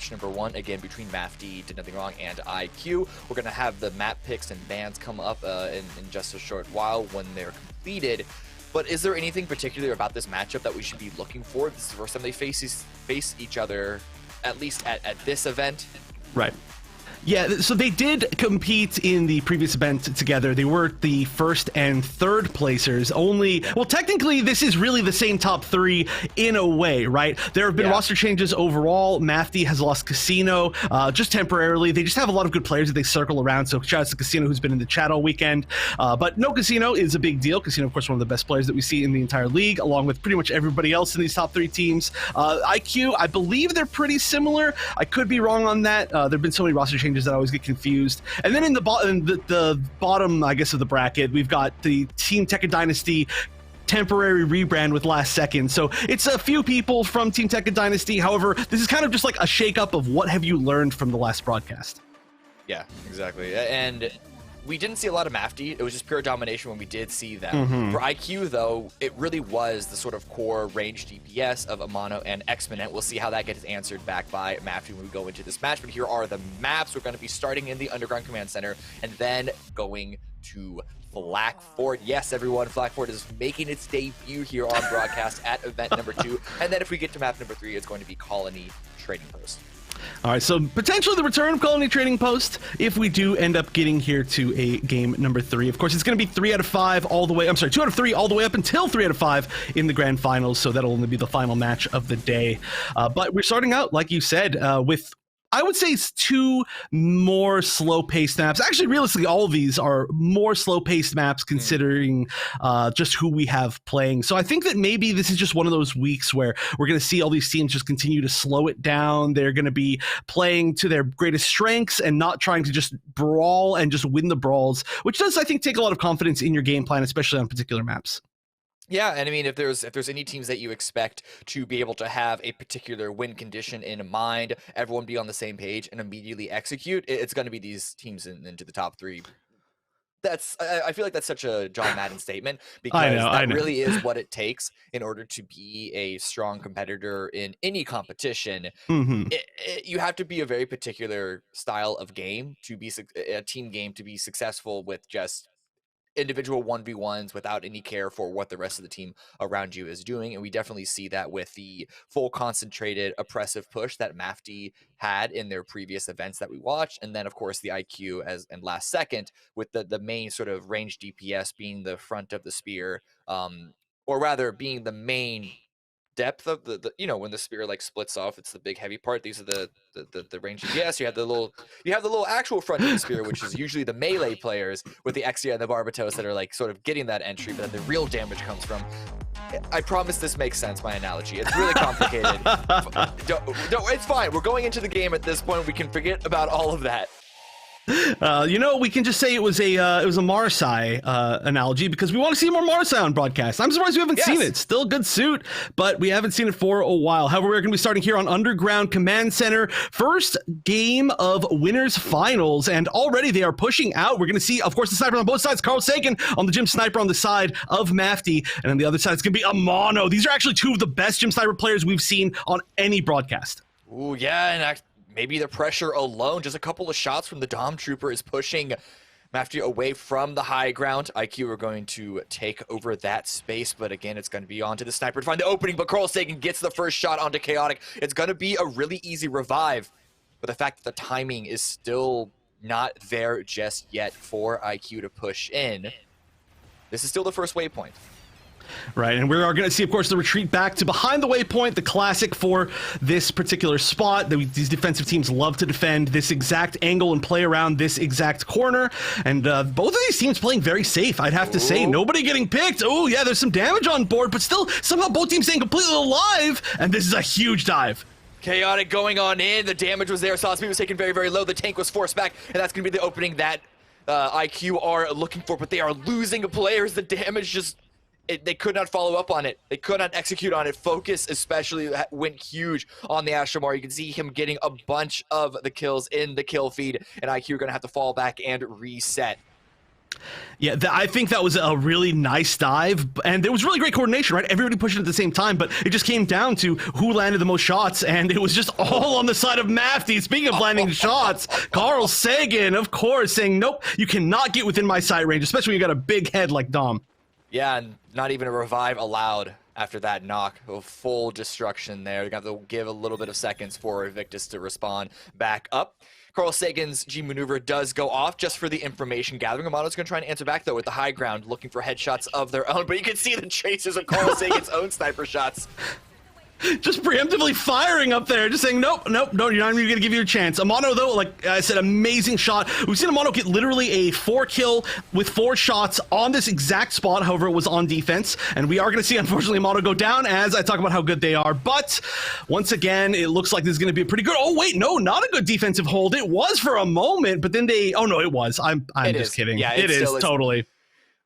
match number 1, again, between Mafty, Did Nothing Wrong, and IQ. We're going to have the map picks and bans come up in just a short while when they're completed. But is there anything particular about this matchup that we should be looking for? This is the first time they face each other, at least at this event. Right. Yeah, so they did compete in the previous event together. They were the first and third placers. Well, technically, this is really the same top 3 in a way, right? There have been roster changes overall. Mafty has lost Casino just temporarily. They just have a lot of good players that they circle around. So shout out to Casino, who's been in the chat all weekend. But no Casino is a big deal. Casino, of course, one of the best players that we see in the entire league, along with pretty much everybody else in these top 3 teams. IQ, I believe they're pretty similar. I could be wrong on that. There have been so many roster changes that I always get confused. And then in the bottom, I guess, of the bracket, we've got the Team Tekka Dynasty temporary rebrand with Last Second. So it's a few people from Team Tekka Dynasty. However, this is kind of just like a shakeup of what have you learned from the last broadcast. Yeah, exactly. And we didn't see a lot of Mafty. It was just pure domination when we did see them. For IQ, though, it really was the sort of core range DPS of Amano and Exponent. We'll see how that gets answered back by Mafty when we go into this match. But here are the maps. We're going to be starting in the Underground Command Center and then going to Blackfort. Yes, everyone, Blackfort is making its debut here on broadcast at event number 2. And then if we get to map number 3, it's going to be Colony Trading Post. All right, so potentially the return of Colony Trading Post if we do end up getting here to a game number 3. Of course, it's going to be 3 out of 5 all the way. I'm sorry, 2 out of 3 all the way up until 3 out of 5 in the grand finals. So that'll only be the final match of the day. But we're starting out, like you said, with, I would say, it's 2 more slow-paced maps. Actually, realistically, all of these are more slow-paced maps considering just who we have playing. So I think that maybe this is just one of those weeks where we're going to see all these teams just continue to slow it down. They're going to be playing to their greatest strengths and not trying to just brawl and just win the brawls, which does, I think, take a lot of confidence in your game plan, especially on particular maps. Yeah, and I mean, if there's any teams that you expect to be able to have a particular win condition in mind, everyone be on the same page and immediately execute, it's going to be these teams into the top 3. I feel like that's such a John Madden statement because that really is what it takes in order to be a strong competitor in any competition. You have to be a very particular style of game to be a team game to be successful with just individual 1v1s without any care for what the rest of the team around you is doing. And we definitely see that with the full concentrated oppressive push that Mafty had in their previous events that we watched. And then of course the IQ and Last Second with the main sort of range DPS being the front of the spear, or rather being the main depth of the when the spear like splits off, it's the big heavy part. These are the range DPS. You have the little actual front of the spear, which is usually the melee players with the Exia and the Barbatos that are like sort of getting that entry, but then the real damage comes from. I promise this makes sense, my analogy. It's really complicated. It's fine. We're going into the game at this point. We can forget about all of that. We can just say it was a Marsai analogy because we want to see more Marsai on broadcast. I'm surprised we haven't seen it. Still a good suit, but we haven't seen it for a while. However, we're going to be starting here on Underground Command Center. First game of winners finals, and already they are pushing out. We're going to see, of course, the sniper on both sides. Carl Sagan on the gym sniper on the side of Mafty, and on the other side it's going to be Amano. These are actually 2 of the best gym sniper players we've seen on any broadcast. Ooh, yeah, and maybe the pressure alone, just a couple of shots from the Dom Trooper is pushing Mafty away from the high ground. IQ are going to take over that space, but again, it's going to be onto the sniper to find the opening, but Carl Sagan gets the first shot onto Chaotic. It's going to be a really easy revive, but the fact that the timing is still not there just yet for IQ to push in, this is still the first waypoint. Right, and we are going to see, of course, the retreat back to behind the waypoint, the classic for this particular spot. These defensive teams love to defend this exact angle and play around this exact corner. And both of these teams playing very safe, I'd have to say. Nobody getting picked. Oh, yeah, there's some damage on board, but still, somehow both teams staying completely alive. And this is a huge dive. Chaotic going on in. The damage was there. Saw speed was taken very, very low. The tank was forced back, and that's going to be the opening that IQ are looking for, but they are losing players. The damage just... they could not follow up on it. They could not execute on it. Focus especially went huge on the Astromar. You can see him getting a bunch of the kills in the kill feed, and IQ are going to have to fall back and reset. Yeah, I think that was a really nice dive, and there was really great coordination, right? Everybody pushing at the same time, but it just came down to who landed the most shots, and it was just all on the side of Mafty. Speaking of landing shots, Carl Sagan, of course, saying, nope, you cannot get within my sight range, especially when you got a big head like Dom. Yeah, and not even a revive allowed after that knock. A full destruction there. They got to give a little bit of seconds for Invictus to respawn back up. Carl Sagan's G maneuver does go off just for the information gathering. Amano's going to try and answer back, though, with the high ground, looking for headshots of their own. But you can see the traces of Carl Sagan's own sniper shots. Just preemptively firing up there, just saying, nope, nope, no, you're not even gonna give you a chance. Amano, though, like I said, amazing shot. We've seen Amano get literally a 4-kill with 4 shots on this exact spot, however, it was on defense. And we are gonna see, unfortunately, Amano go down as I talk about how good they are. But once again, it looks like this is gonna be a pretty good, oh wait, no, not a good defensive hold. It was for a moment, but then they, oh no, it was. I'm just kidding. Yeah, it is, totally.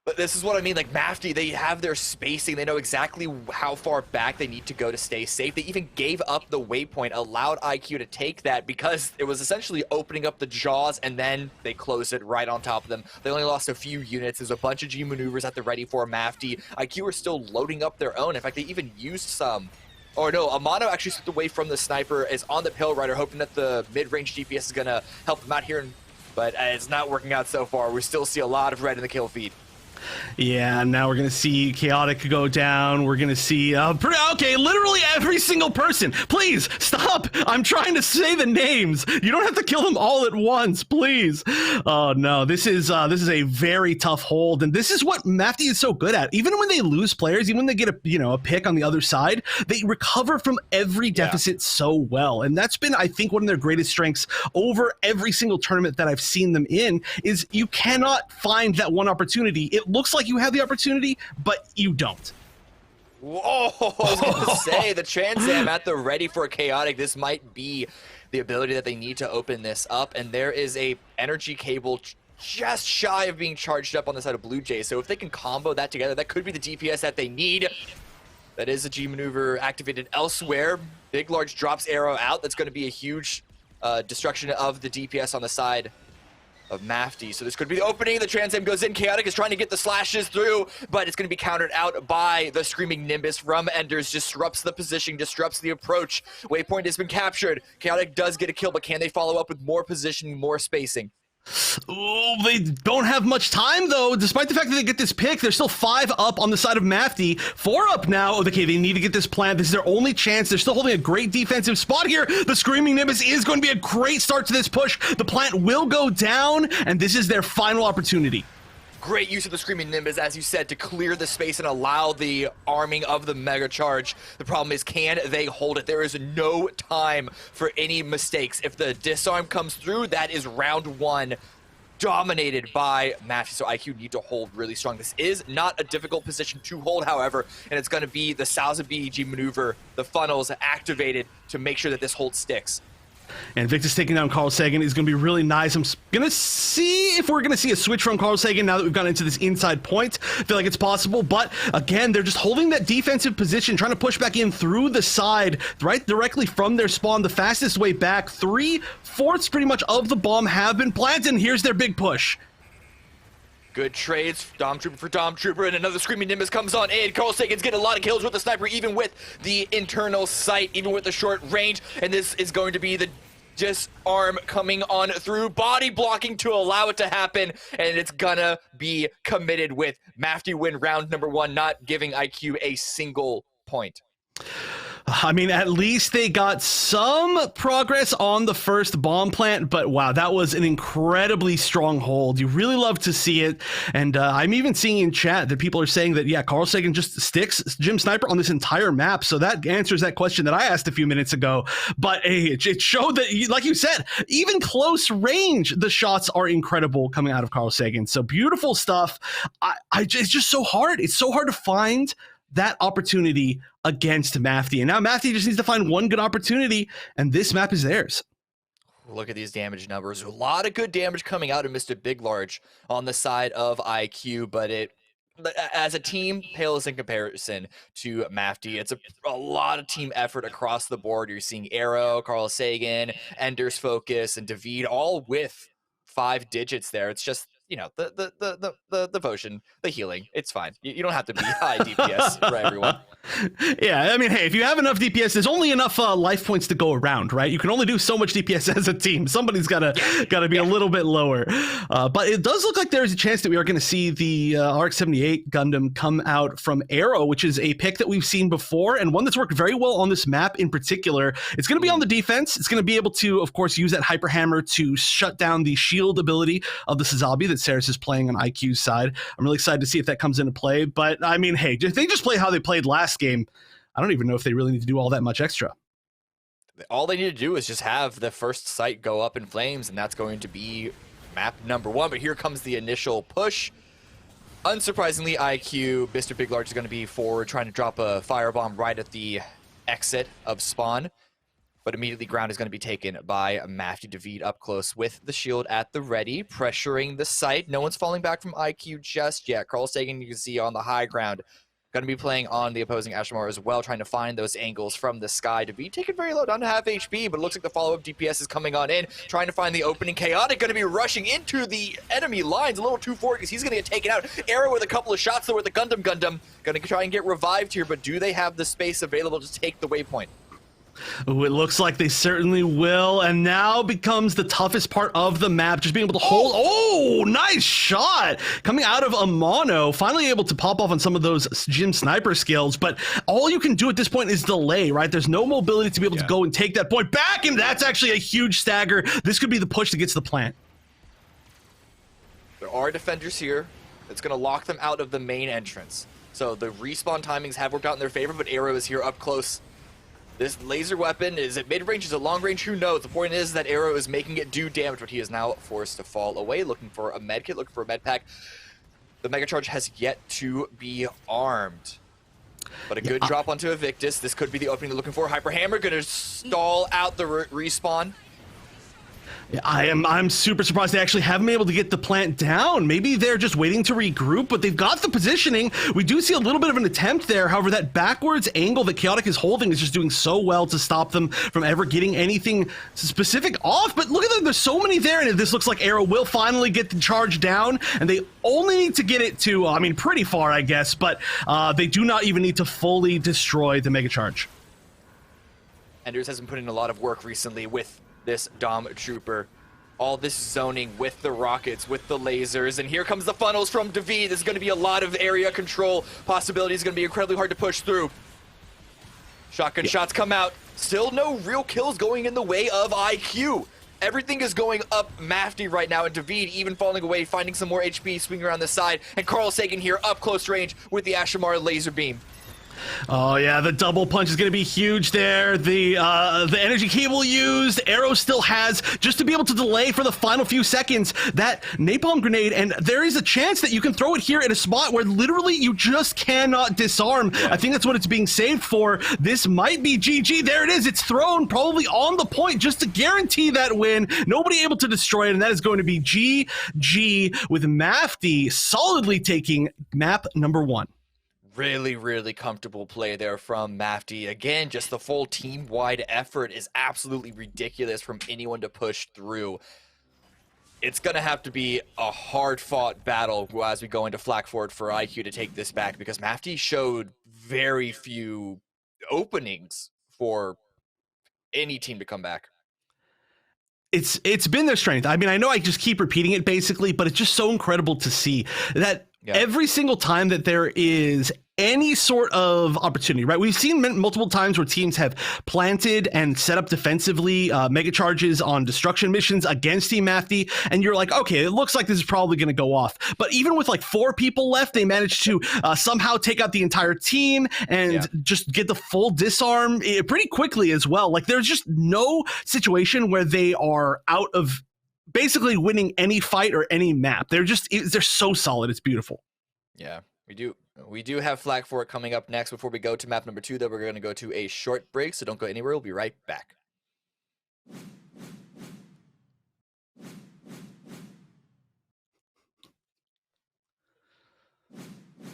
But this is what I mean, like Mafty, they have their spacing. They know exactly how far back they need to go to stay safe. They even gave up the waypoint, allowed IQ to take that because it was essentially opening up the jaws, and then they closed it right on top of them. They only lost a few units. There's a bunch of G maneuvers at the ready for Mafty. IQ are still loading up their own. In fact, they even used some. Or no, Amano actually slipped away from the sniper, is on the Pale Rider, hoping that the mid-range DPS is going to help them out here. But it's not working out so far. We still see a lot of red in the kill feed. Yeah, now we're gonna see Chaotic go down. We're gonna see okay, literally every single person. Please stop. I'm trying to say the names. You don't have to kill them all at once, please. Oh no, this is a very tough hold, and this is what Mafty is so good at. Even when they lose players, even when they get a pick on the other side, they recover from every deficit so well, and that's been, I think, one of their greatest strengths over every single tournament that I've seen them in. Is you cannot find that one opportunity. It looks like you have the opportunity, but you don't. Whoa, I was going to say, the Trans Am at the ready for Chaotic. This might be the ability that they need to open this up, and there is a energy cable just shy of being charged up on the side of Blue Jay. So if they can combo that together, that could be the DPS that they need. That is a G maneuver activated elsewhere. Big Large drops arrow out. That's going to be a huge destruction of the DPS on the side of Mafty. So this could be the opening. The Trans Am goes in. Chaotic is trying to get the slashes through, but it's going to be countered out by the Screaming Nimbus from Enders. Disrupts the position, disrupts the approach. Waypoint has been captured. Chaotic does get a kill, but can they follow up with more positioning, more spacing? Oh, they don't have much time, though. Despite the fact that they get this pick, they're still 5 up on the side of Mafty. 4 up now. Okay, they need to get this plant. This is their only chance. They're still holding a great defensive spot here. The Screaming Nimbus is going to be a great start to this push. The plant will go down, and this is their final opportunity. Great use of the Screaming Nimbus, as you said, to clear the space and allow the arming of the Mega Charge. The problem is, can they hold it? There is no time for any mistakes. If the disarm comes through, that is round 1 dominated by Mafty, so IQ need to hold really strong. This is not a difficult position to hold, however, and it's going to be the Salsa BG maneuver, the funnels activated to make sure that this hold sticks. And Victus taking down Carl Sagan is going to be really nice. I'm going to see if we're going to see a switch from Carl Sagan now that we've gone into this inside point. I feel like it's possible, but again, they're just holding that defensive position, trying to push back in through the side, right directly from their spawn, the fastest way back. 3/4 pretty much of the bomb have been planted, and here's their big push. Good trades, Dom Trooper for Dom Trooper, and another Screaming Nimbus comes on in. Carl Sagan's getting a lot of kills with the sniper, even with the internal sight, even with the short range, and this is going to be the disarm coming on through, body blocking to allow it to happen, and it's gonna be committed with Mafty win round number 1, not giving IQ a single point. I mean, at least they got some progress on the first bomb plant, but wow, that was an incredibly strong hold. You really love to see it, and I'm even seeing in chat that people are saying that, yeah, Carl Sagan just sticks Jim Sniper on this entire map, so that answers that question that I asked a few minutes ago. But hey, it showed that, like you said, even close range, the shots are incredible coming out of Carl Sagan. So beautiful stuff. It's just so hard. It's so hard to find that opportunity against Mafty. And now Mafty just needs to find one good opportunity, and this map is theirs. Look at these damage numbers. A lot of good damage coming out of Mr. Big Large on the side of IQ, but as a team, pales in comparison to Mafty. It's a lot of team effort across the board. You're seeing Arrow, Carl Sagan, Ender's Focus, and David all with 5 digits there. It's just, you know, the potion, the healing. It's fine. You don't have to be high DPS for everyone. Yeah, I mean, hey, if you have enough DPS, there's only enough life points to go around, right? You can only do so much DPS as a team. Somebody's gotta be a little bit lower. But it does look like there's a chance that we are going to see the RX-78 Gundam come out from Arrow, which is a pick that we've seen before and one that's worked very well on this map in particular. It's going to be on the defense. It's going to be able to, of course, use that Hyper Hammer to shut down the shield ability of the Sazabi that Saris is playing on IQ's side. I'm really excited to see if that comes into play. But I mean, hey, if they just play how they played last game, I don't even know if they really need to do all that much extra. All they need to do is just have the first site go up in flames, and that's going to be map number 1. But here comes the initial push. Unsurprisingly, IQ, Mr. Big Large is going to be forward, trying to drop a firebomb right at the exit of spawn. But immediately ground is going to be taken by Mafty. David up close with the shield at the ready, pressuring the site. No one's falling back from IQ just yet. Carl Sagan, you can see on the high ground, going to be playing on the opposing Ashmar as well, trying to find those angles from the sky. David taken very low, down to half HP, but it looks like the follow-up DPS is coming on in, trying to find the opening. Chaotic going to be rushing into the enemy lines a little too forward because he's going to get taken out. Arrow with a couple of shots though with the Gundam. Going to try and get revived here, but do they have the space available to take the waypoint? Ooh, it looks like they certainly will, and now becomes the toughest part of the map, just being able to hold. Oh, nice shot coming out of Amano, finally able to pop off on some of those gym sniper skills, but all you can do at this point is delay, right? There's no mobility to be able to go and take that point back, and that's actually a huge stagger. This could be the push that gets the plant. There are defenders here. That's going to lock them out of the main entrance. So the respawn timings have worked out in their favor, but Arrow is here up close. This laser weapon, is it mid-range, is it long-range? Who knows? The point is that Arrow is making it do damage, but he is now forced to fall away, looking for a medkit, looking for a med pack. The Mega Charge has yet to be armed. But a good drop onto Evictus. This could be the opening they're looking for. Hyper Hammer going to stall out the respawn. I'm super surprised they actually haven't been able to get the plant down. Maybe they're just waiting to regroup, but they've got the positioning. We do see a little bit of an attempt there. However, that backwards angle that Chaotic is holding is just doing so well to stop them from ever getting anything specific off. But look at them, there's so many there, and this looks like Arrow will finally get the charge down, and they only need to get it to, I mean, pretty far, I guess, but they do not even need to fully destroy the Mega Charge. Enders has been putting in a lot of work recently with this Dom Trooper. All this zoning with the rockets, with the lasers, and here comes the funnels from David. There's going to be a lot of area control possibilities. Going to be incredibly hard to push through. Shotgun shots come out. Still no real kills going in the way of IQ. Everything is going up Mafty right now, and David even falling away, finding some more HP, swinging around the side, and Carl Sagan here up close range with the Ashamar laser beam. Oh yeah, the double punch is going to be huge there. The energy cable used, Arrow still has, just to be able to delay for the final few seconds, that napalm grenade, and there is a chance that you can throw it here at a spot where literally you just cannot disarm. I think that's what it's being saved for. This might be GG. There it is. It's thrown probably on the point just to guarantee that win. Nobody able to destroy it, and that is going to be GG with Mafty solidly taking map number 1. Really, really comfortable play there from Mafty. Again, just the full team-wide effort is absolutely ridiculous from anyone to push through. It's going to have to be a hard-fought battle as we go into flak forward for IQ to take this back, because Mafty showed very few openings for any team to come back. It's been their strength. I mean, I know I just keep repeating it basically, but it's just so incredible to see that every single time that there is any sort of opportunity, right? We've seen multiple times where teams have planted and set up defensively mega charges on destruction missions against Team Mafty, and you're like, okay, it looks like this is probably going to go off. But even with like 4 people left, they managed to somehow take out the entire team and just get the full disarm pretty quickly as well. Like, there's just no situation where they are out of basically winning any fight or any map. They're so solid. It's beautiful. Yeah, we do have flag for it coming up next. Before we go to map number 2, though, we're going to go to a short break, so don't go anywhere. We'll be right back.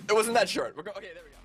It wasn't that short. Okay, there we go.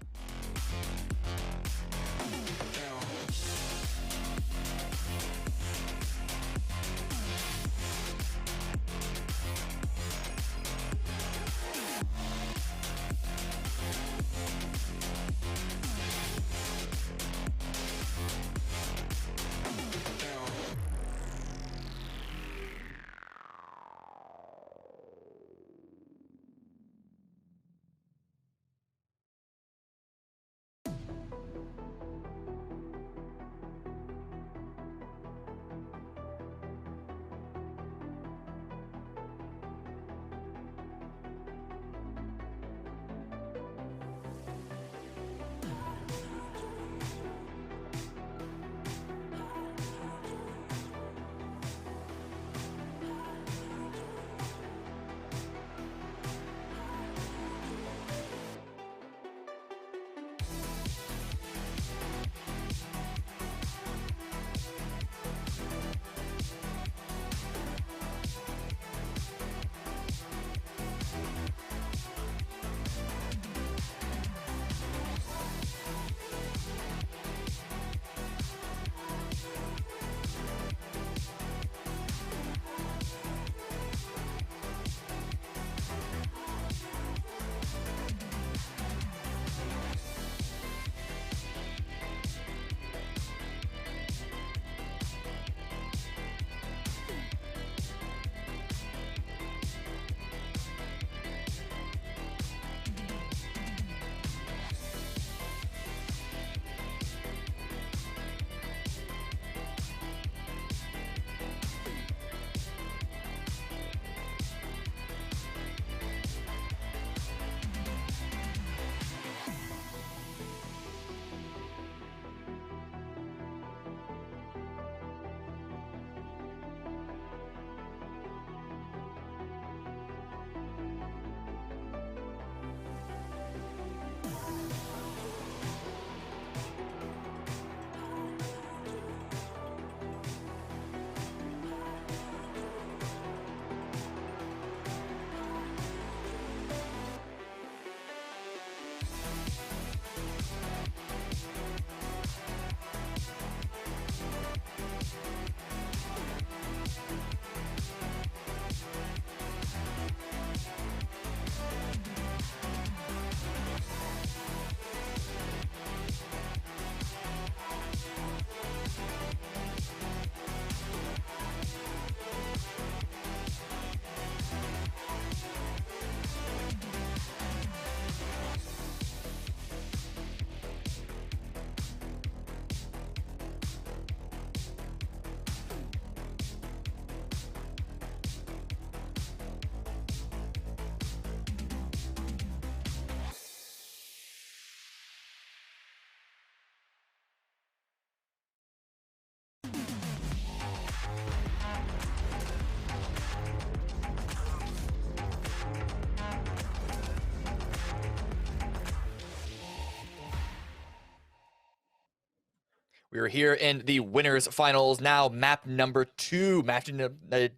We are here in the winners finals now. Map number 2. Mafty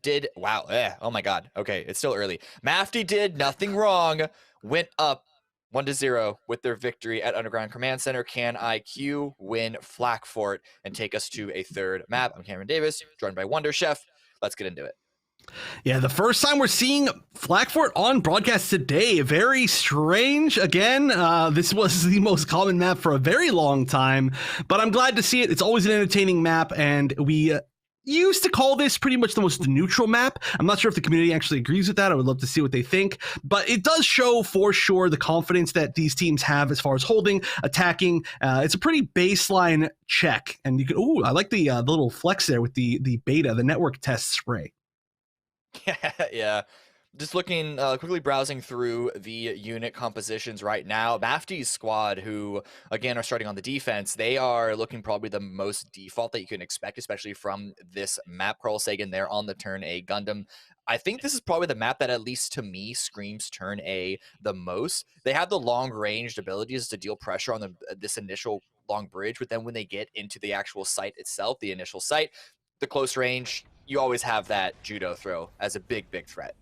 did, wow, oh my god. Okay, it's still early. Mafty did nothing wrong. Went up 1-0 with their victory at Underground Command Center. Can IQ win Flak Fort and take us to a third map? I'm Cameron Davis, joined by Wonder Chef. Let's get into it. Yeah, the first time we're seeing Flak Fort on broadcast today. Very strange. Again, this was the most common map for a very long time, but I'm glad to see it. It's always an entertaining map, and we used to call this pretty much the most neutral map. I'm not sure if the community actually agrees with that. I would love to see what they think, but it does show for sure the confidence that these teams have as far as holding, attacking. It's a pretty baseline check, and you can, ooh, I like the little flex there with the beta, the network test spray. Yeah, just looking, quickly browsing through the unit compositions right now. Mafty's squad, who, again, are starting on the defense, they are looking probably the most default that you can expect, especially from this map. Carl Sagan there on the turn A Gundam. I think this is probably the map that, at least to me, screams turn A the most. They have the long-ranged abilities to deal pressure on this initial long bridge, but then when they get into the actual site itself, the initial site, the close range, you always have that judo throw as a big threat.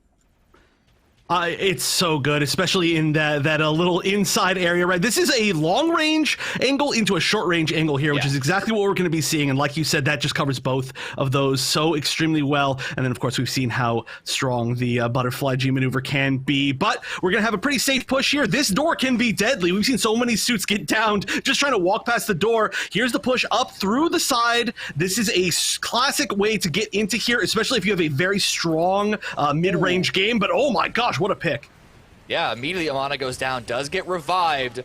It's so good, especially in that little inside area, right? This is a long-range angle into a short-range angle here, which is exactly what we're going to be seeing. And like you said, that just covers both of those so extremely well. And then, of course, we've seen how strong the butterfly G maneuver can be. But we're going to have a pretty safe push here. This door can be deadly. We've seen so many suits get downed just trying to walk past the door. Here's the push up through the side. This is a classic way to get into here, especially if you have a very strong mid-range game. But oh my gosh, what a pick. Yeah, immediately Amana goes down, does get revived,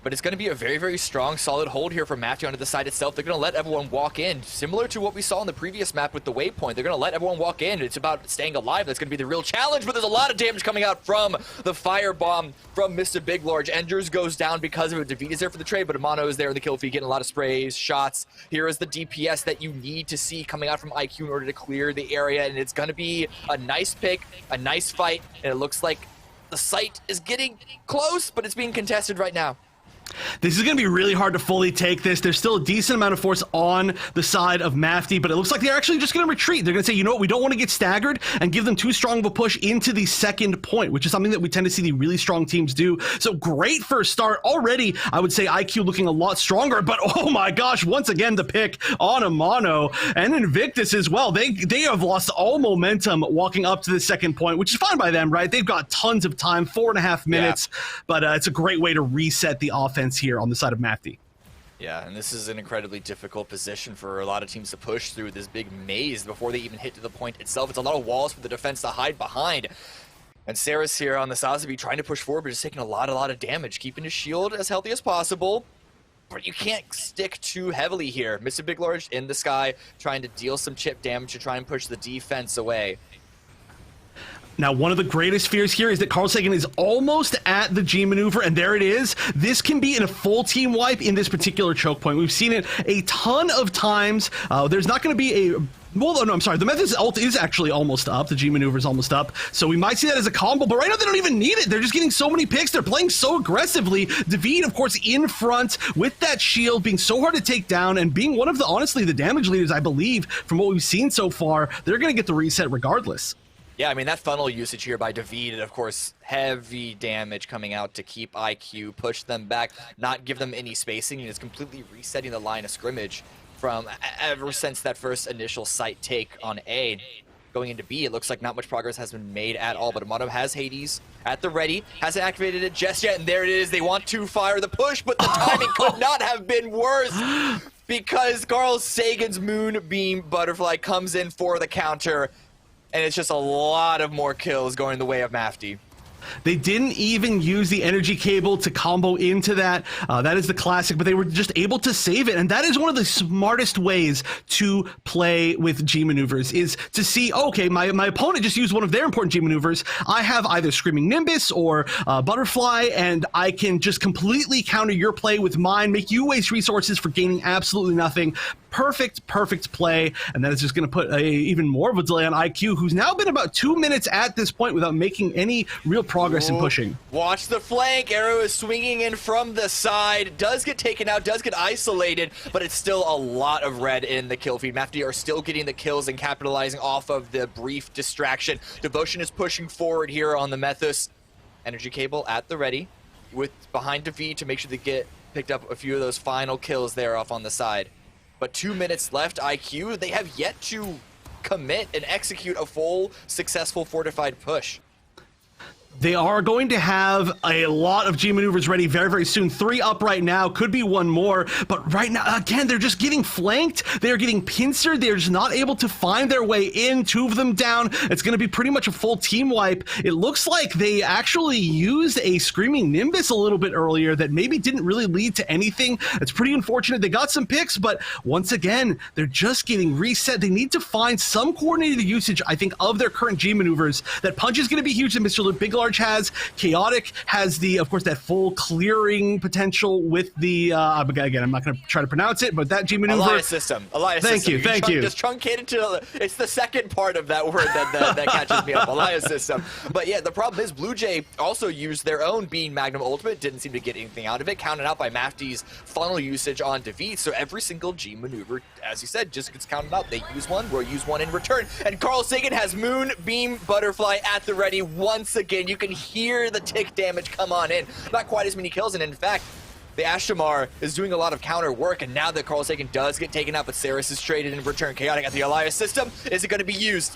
but it's going to be a very strong, solid hold here from Mafty onto the side itself. They're going to let everyone walk in, similar to what we saw in the previous map with the waypoint. They're going to let everyone walk in. It's about staying alive. That's going to be the real challenge, but there's a lot of damage coming out from the firebomb from Mr. Big Lorge. Enders goes down because of it. David is there for the trade, but Amano is there in the kill feed, getting a lot of sprays, shots. Here is the DPS that you need to see coming out from IQ in order to clear the area, and it's going to be a nice pick, a nice fight, and it looks like the site is getting close, but it's being contested right now. This is going to be really hard to fully take this. There's still a decent amount of force on the side of Mafty, but it looks like they're actually just going to retreat. They're going to say, you know what, we don't want to get staggered and give them too strong of a push into the second point, which is something that we tend to see the really strong teams do. So great first start. Already, I would say IQ looking a lot stronger, but oh my gosh, once again, the pick on Amano and Invictus as well. They have lost all momentum walking up to the second point, which is fine by them, right? They've got tons of time, 4.5 minutes, but it's a great way to reset the offense here on the side of Mafty. Yeah, and this is an incredibly difficult position for a lot of teams to push through this big maze before they even hit to the point itself. It's a lot of walls for the defense to hide behind. And Sarah's here on the Sazabi trying to push forward, but just taking a lot of damage, keeping his shield as healthy as possible. But you can't stick too heavily here. Mr. Big Lorge in the sky, trying to deal some chip damage to try and push the defense away. Now, one of the greatest fears here is that Carl Sagan is almost at the G maneuver, and there it is. This can be in a full team wipe in this particular choke point. We've seen it a ton of times. There's not going to be a... Well, no, I'm sorry. The Method's ult is actually almost up. The G maneuver is almost up. So we might see that as a combo, but right now they don't even need it. They're just getting so many picks. They're playing so aggressively. David, of course, in front with that shield, being so hard to take down and being one of the, honestly, the damage leaders, I believe, from what we've seen so far. They're going to get the reset regardless. Yeah, I mean, that funnel usage here by David, and of course, heavy damage coming out to keep IQ, push them back, not give them any spacing, and it's completely resetting the line of scrimmage from ever since that first initial site take on A. Going into B, it looks like not much progress has been made at all, but Amano has Hades at the ready, hasn't activated it just yet, and there it is. They want to fire the push, but the timing could not have been worse because Carl Sagan's Moonbeam Butterfly comes in for the counter. And it's just a lot of more kills going the way of Mafty. They didn't even use the energy cable to combo into that. That is the classic, but they were just able to save it. And that is one of the smartest ways to play with G maneuvers, is to see, okay, my opponent just used one of their important G maneuvers. I have either Screaming Nimbus or Butterfly, and I can just completely counter your play with mine, make you waste resources for gaining absolutely nothing. Perfect play, and that is just going to put even more of a delay on IQ, who's now been about 2 minutes at this point without making any real progress in pushing. Watch the flank. Arrow is swinging in from the side. Does get taken out, does get isolated, but it's still a lot of red in the kill feed. Mafty are still getting the kills and capitalizing off of the brief distraction. Devotion is pushing forward here on the Methus. Energy cable at the ready with behind defeat to make sure they get picked up a few of those final kills there off on the side. But 2 minutes left. IQ, they have yet to commit and execute a full successful fortified push. They are going to have a lot of G maneuvers ready very, very soon. 3 up right now, could be 1 more, but right now, again, they're just getting flanked. They're getting pincered. They're just not able to find their way in. 2 of them down. It's going to be pretty much a full team wipe. It looks like they actually used a Screaming Nimbus a little bit earlier that maybe didn't really lead to anything. It's pretty unfortunate. They got some picks, but once again, they're just getting reset. They need to find some coordinated usage, I think, of their current G maneuvers. That punch is going to be huge that Mr. Luke Biglarge has. Chaotic has the, of course, that full clearing potential with the, again, I'm not going to try to pronounce it, but that G maneuver. Elias system. Thank you. Just truncated to, it's the second part of that word that catches me up. Elias system. But yeah, the problem is Blue Jay also used their own Bean Magnum Ultimate, didn't seem to get anything out of it, counted out by Mafty's funnel usage on defeat. So every single G maneuver, as you said, just gets counted out. They use one, we'll use one in return. And Carl Sagan has Moonbeam Butterfly at the ready once again. You can hear the tick damage come on in. Not quite as many kills, and in fact, the Ashtamar is doing a lot of counter work, and now that Carl Sagan does get taken out, but Saris is traded in return. Chaotic at the Elias system. Is it going to be used?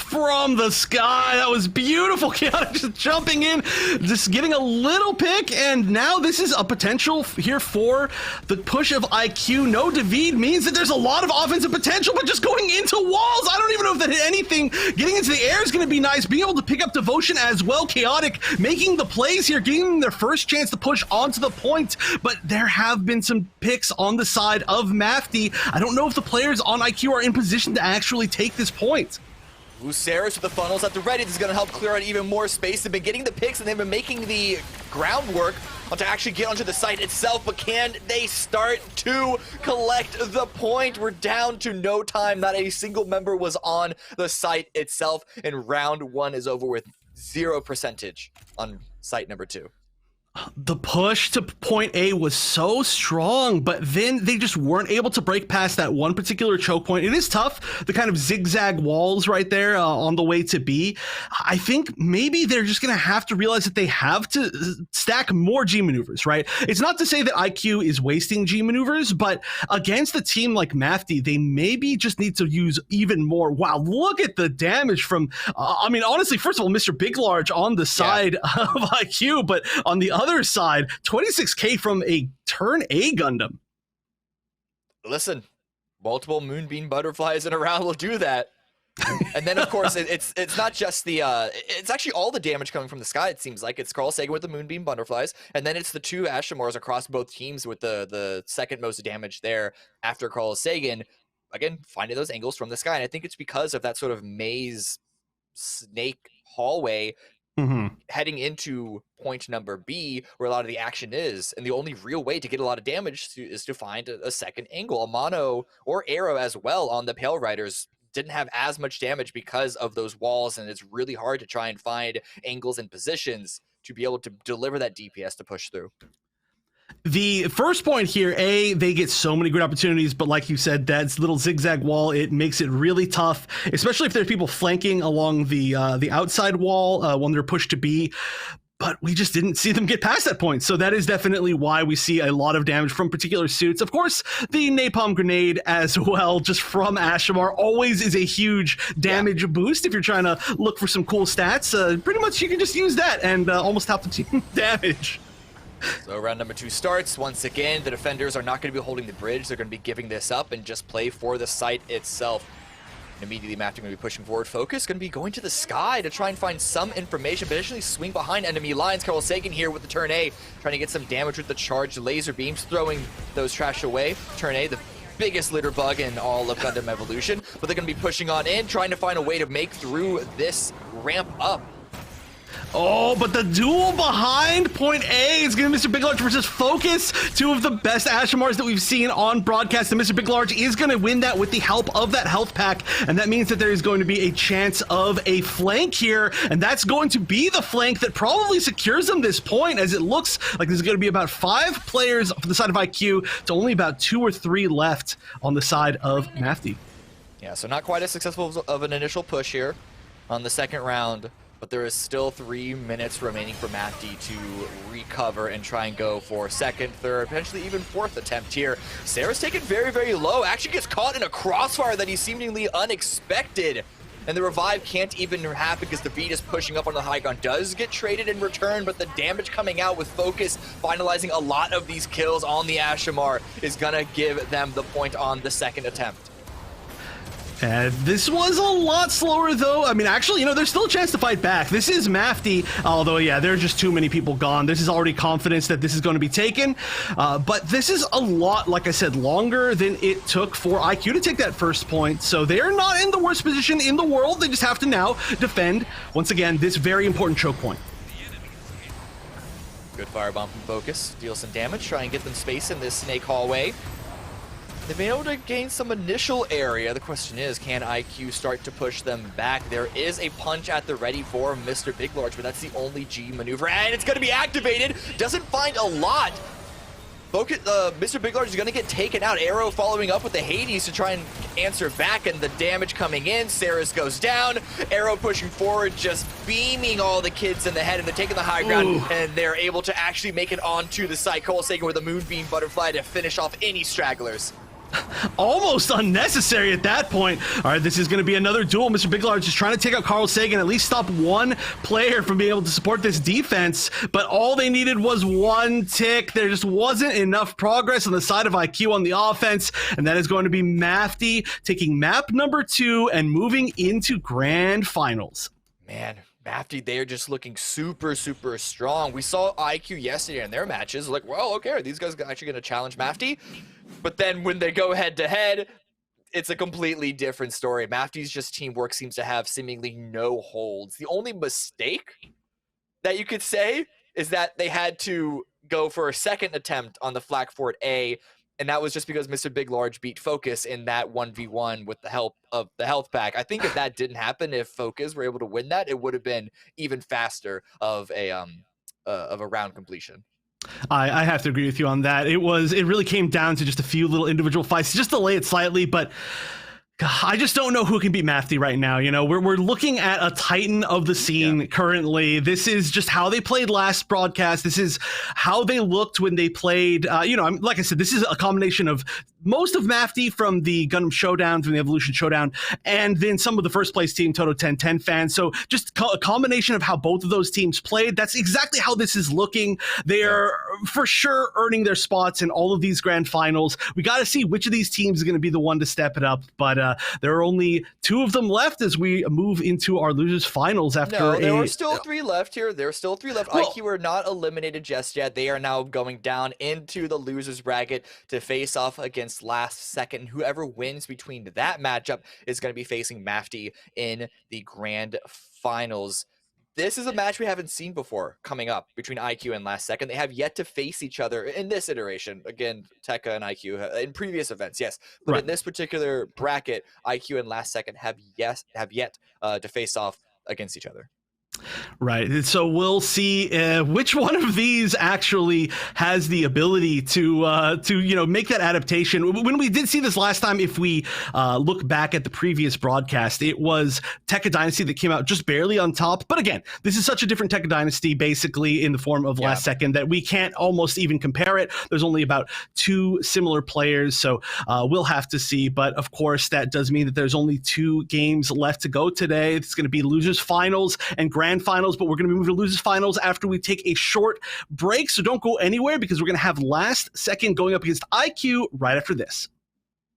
From the sky, that was beautiful. Chaotic just jumping in, just getting a little pick, and now this is a potential here for the push of IQ. No David means that there's a lot of offensive potential, but just going into walls, I don't even know if that hit anything. Getting into the air is going to be nice. Being able to pick up Devotion as well. Chaotic making the plays here, giving them their first chance to push onto the point, but there have been some picks on the side of Mafty. I don't know if the players on IQ are in position to actually take this point. Saris with the funnels at the ready. This is going to help clear out even more space. They've been getting the picks and they've been making the groundwork to actually get onto the site itself, but can they start to collect the point? We're down to no time. Not a single member was on the site itself, and round 1 is over with 0% on site number 2. The push to point A was so strong, but then they just weren't able to break past that one particular choke point. It is tough, the kind of zigzag walls right there on the way to B. I think maybe they're just going to have to realize that they have to stack more G maneuvers, right? It's not to say that IQ is wasting G maneuvers, but against a team like Mafty, they maybe just need to use even more. Wow, look at the damage from, I mean, honestly, first of all, Mr. Big Large on the side of IQ, but on the other side, 26k from a turn A Gundam. Listen, multiple Moonbeam Butterflies in a round will do that. And then, of course, it's not just the, it's actually all the damage coming from the sky, it seems like. It's Carl Sagan with the Moonbeam Butterflies, and then it's the 2 Ashtamars across both teams with the second most damage there after Carl Sagan. Again, finding those angles from the sky, and I think it's because of that sort of maze snake hallway heading into point number B, where a lot of the action is, and the only real way to get a lot of damage is to find a second angle. A mono or arrow as well on the Pale Riders didn't have as much damage because of those walls, and it's really hard to try and find angles and positions to be able to deliver that DPS to push through. The first point here, they get so many great opportunities, but like you said, that little zigzag wall, it makes it really tough, especially if there's people flanking along the outside wall when they're pushed to B. But we just didn't see them get past that point. So that is definitely why we see a lot of damage from particular suits. Of course, the napalm grenade as well, just from Ashtamar, always is a huge damage boost. If you're trying to look for some cool stats, pretty much you can just use that and almost half the team damage. So round number 2 starts. Once again, the defenders are not going to be holding the bridge. They're going to be giving this up and just play for the site itself. And immediately Mafty going to be pushing forward. Focus going to be going to the sky to try and find some information, but additionally swing behind enemy lines. Carl Sagan here with the turn A, trying to get some damage with the charged laser beams, throwing those trash away. Turn A, the biggest litter bug in all of Gundam Evolution, but they're going to be pushing on in, trying to find a way to make through this ramp up. Oh, but the duel behind point A is going to be Mr. Big Large versus Focus, two of the best Ashimars that we've seen on broadcast, and Mr. Big Large is going to win that with the help of that health pack, and that means that there is going to be a chance of a flank here, and that's going to be the flank that probably secures them this point, as it looks like there's going to be about 5 players for the side of IQ to only about 2 or 3 left on the side of Mafty. Yeah, so not quite as successful of an initial push here on the second round, but there is still 3 minutes remaining for Mafty to recover and try and go for second, third, potentially even fourth attempt here. Sarah's taken very, very low. Actually gets caught in a crossfire that he seemingly unexpected. And the revive can't even happen because the beat is pushing up on the high ground. Does get traded in return, but the damage coming out with Focus finalizing a lot of these kills on the Ashimar is gonna give them the point on the second attempt. This was a lot slower, though. I mean, actually, you know, there's still a chance to fight back. This is Mafty, although, yeah, there are just too many people gone. This is already confidence that this is going to be taken. But this is a lot, like I said, longer than it took for IQ to take that first point. So they are not in the worst position in the world. They just have to now defend, once again, this very important choke point. Good firebomb from Focus. Deal some damage, try and get them space in this snake hallway. They've been able to gain some initial area. The question is, can IQ start to push them back? There is a punch at the ready for Mr. Big Large, but that's the only G maneuver, and it's going to be activated. Doesn't find a lot. Focus, Mr. Big Large is going to get taken out. Arrow following up with the Hades to try and answer back, and the damage coming in. Saris goes down. Arrow pushing forward, just beaming all the kids in the head, and they're taking the high ground, and they're able to actually make it onto the site. Cole Sagan with a Moonbeam Butterfly to finish off any stragglers. Almost unnecessary at that point. All right, this is going to be another duel. Mr. Big Large is trying to take out Carl Sagan, at least stop one player from being able to support this defense, but all they needed was 1 tick. There just wasn't enough progress on the side of IQ on the offense, and that is going to be Mafty taking map number 2 and moving into grand finals. Man, Mafty, they're just looking super, super strong. We saw IQ yesterday in their matches. Like, well, okay, are these guys actually going to challenge Mafty? But then when they go head-to-head, it's a completely different story. Mafty's just teamwork seems to have seemingly no holds. The only mistake that you could say is that they had to go for a second attempt on the Flak Fort A, and that was just because Mr. Big Large beat Focus in that 1v1 with the help of the health pack. I think if that didn't happen, if Focus were able to win that, it would have been even faster of a round completion. I have to agree with you on that. It really came down to just a few little individual fights, just delay it slightly, but I just don't know who can beat Mafty right now. You know, we're looking at a titan of the scene currently. This is just how they played last broadcast. This is how they looked when they played. You know, like I said, this is a combination of most of Mafty from the Gundam Showdown, from the Evolution Showdown, and then some of the first place team, Toto 1010 fans. So just a combination of how both of those teams played. That's exactly how this is looking. They are for sure earning their spots in all of these grand finals. We got to see which of these teams is going to be the one to step it up. But there are only 2 of them left as we move into our losers finals after there are still 3 left here. There are still 3 left. Well, IQ are not eliminated just yet. They are now going down into the losers bracket to face off against Last Second. Whoever wins between that matchup is going to be facing Mafty in the grand finals. This is a match we haven't seen before coming up between IQ and Last Second. They have yet to face each other in this iteration. Again, Tekka and IQ in previous events, yes. But in this particular bracket, IQ and Last Second have yet to face off against each other. Right. So we'll see which one of these actually has the ability to you know, make that adaptation. When we did see this last time, if we look back at the previous broadcast, it was Tekka Dynasty that came out just barely on top. But again, this is such a different Tekka Dynasty, basically in the form of Last Second, that we can't almost even compare it. There's only about 2 similar players, so we'll have to see. But of course, that does mean that there's only 2 games left to go today. It's going to be losers finals and grand finals, but we're going to move to losers finals after we take a short break. So don't go anywhere, because we're going to have Last Second going up against IQ right after this.